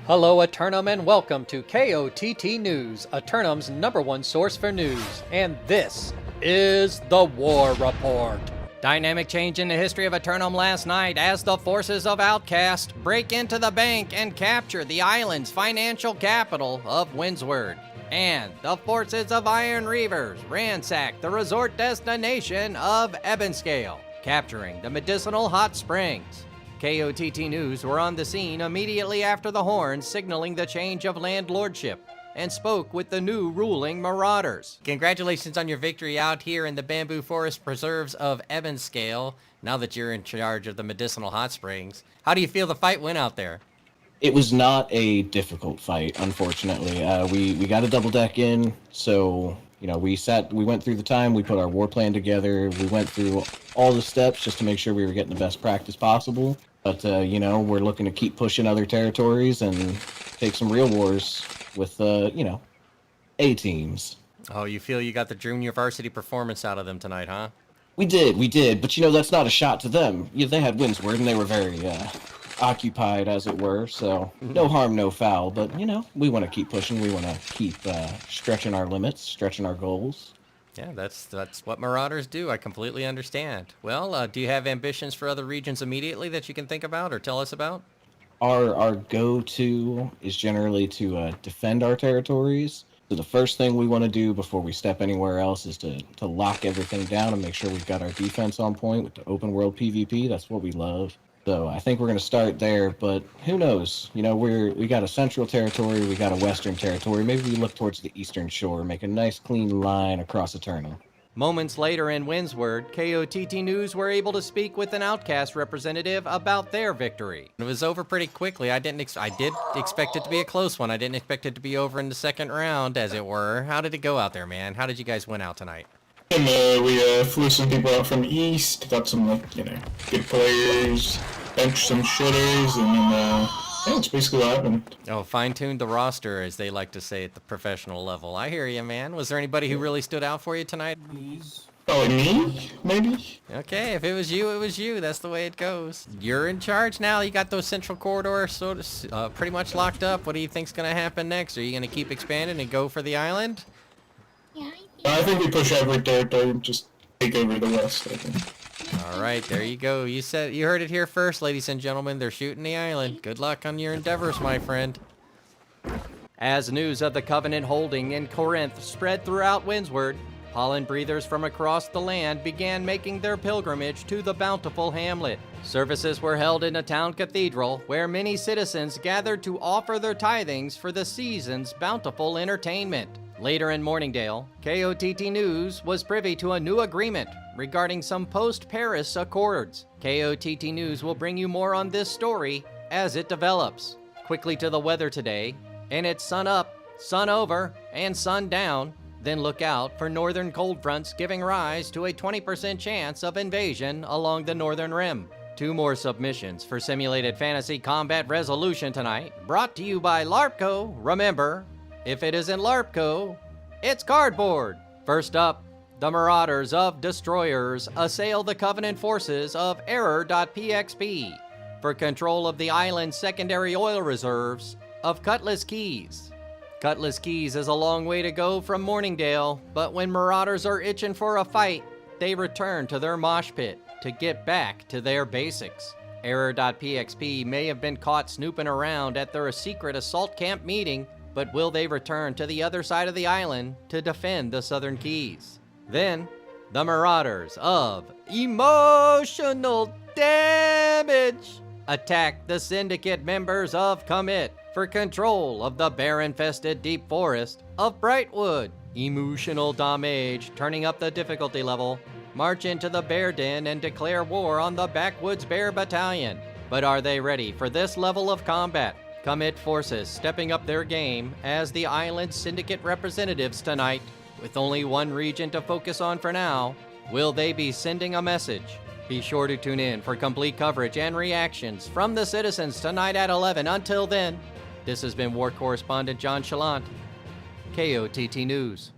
Hello, Eternum, and welcome to KOTT News, Eternum's #1 source for news. And this is the War Report. Dynamic change in the history of Eternum last night as the forces of Outcast break into the bank and capture the island's financial capital of Windsward. And the forces of Iron Reavers ransack the resort destination of Ebonscale, capturing the medicinal hot springs. KOTT News were on the scene immediately after the horn signaling the change of landlordship and spoke with the new ruling Marauders. Congratulations on your victory out here in the bamboo forest preserves of Ebonscale, now that you're in charge of the medicinal hot springs. How do you feel the fight went out there? It was not a difficult fight, unfortunately. We got a double deck in, so we went through the time, we put our war plan together, we went through all the steps just to make sure we were getting the best practice possible. But we're looking to keep pushing other territories and take some real wars with A teams. Oh, you feel you got the junior varsity performance out of them tonight, huh? We did, but that's not a shot to them. They had Windsward and they were very occupied, as it were, so no harm, no foul. But we want to keep pushing. We want to keep stretching our limits, stretching our goals. Yeah, that's what Marauders do. I completely understand. Well, do you have ambitions for other regions immediately that you can think about or tell us about? Our go-to is generally to defend our territories. So the first thing we want to do before we step anywhere else is to lock everything down and make sure we've got our defense on point with the open world PvP. That's what we love. So I think we're going to start there, but who knows? We got a central territory, we got a western territory. Maybe we look towards the eastern shore, make a nice clean line across Eternal. Moments later in Windsward, KOTT News were able to speak with an Outcast representative about their victory. It was over pretty quickly. I did expect it to be a close one. I didn't expect it to be over in the second round, as it were. How did it go out there, man? How did you guys win out tonight? And we flew some people out from the east, got some good players, benched some shitters, and then that's basically what happened. Oh, fine-tuned the roster, as they like to say at the professional level. I hear you, man. Was there anybody who really stood out for you tonight? Oh, me? Maybe? Okay, if it was you, it was you. That's the way it goes. You're in charge now. You got those central corridors pretty much locked up. What do you think's going to happen next? Are you going to keep expanding and go for the island? Yeah, I think we push every territory and just take over the west, I think. All right, there you go. You heard it here first, ladies and gentlemen. They're shooting the island. Good luck on your endeavors, my friend. As news of the Covenant holding in Corinth spread throughout Windsward, pollen breathers from across the land began making their pilgrimage to the bountiful hamlet. Services were held in the town cathedral, where many citizens gathered to offer their tithings for the season's bountiful entertainment. Later in Morningdale, KOTT News was privy to a new agreement regarding some post-Paris accords. KOTT News will bring you more on this story as it develops. Quickly to the weather today, and it's sun up, sun over, and sun down. Then look out for northern cold fronts giving rise to a 20% chance of invasion along the northern rim. 2 more submissions for simulated fantasy combat resolution tonight, brought to you by LARPCO. Remember, if it isn't LARPCO, it's cardboard. First up, the Marauders of Destroyers assail the Covenant forces of Error.pxp for control of the island's secondary oil reserves of Cutlass Keys. Cutlass Keys is a long way to go from Morningdale, but when Marauders are itching for a fight, they return to their mosh pit to get back to their basics. Error.pxp may have been caught snooping around at their secret assault camp meeting, but will they return to the other side of the island to defend the Southern Keys? Then, the Marauders of Emotional Damage attack the Syndicate members of Commit for control of the bear-infested deep forest of Brightwood. Emotional Damage, turning up the difficulty level, march into the bear den and declare war on the Backwoods Bear Battalion. But are they ready for this level of combat? Commit forces stepping up their game as the island's syndicate representatives tonight. With only one region to focus on for now, will they be sending a message? Be sure to tune in for complete coverage and reactions from the citizens tonight at 11. Until then, this has been War Correspondent JChalant, KOTT News.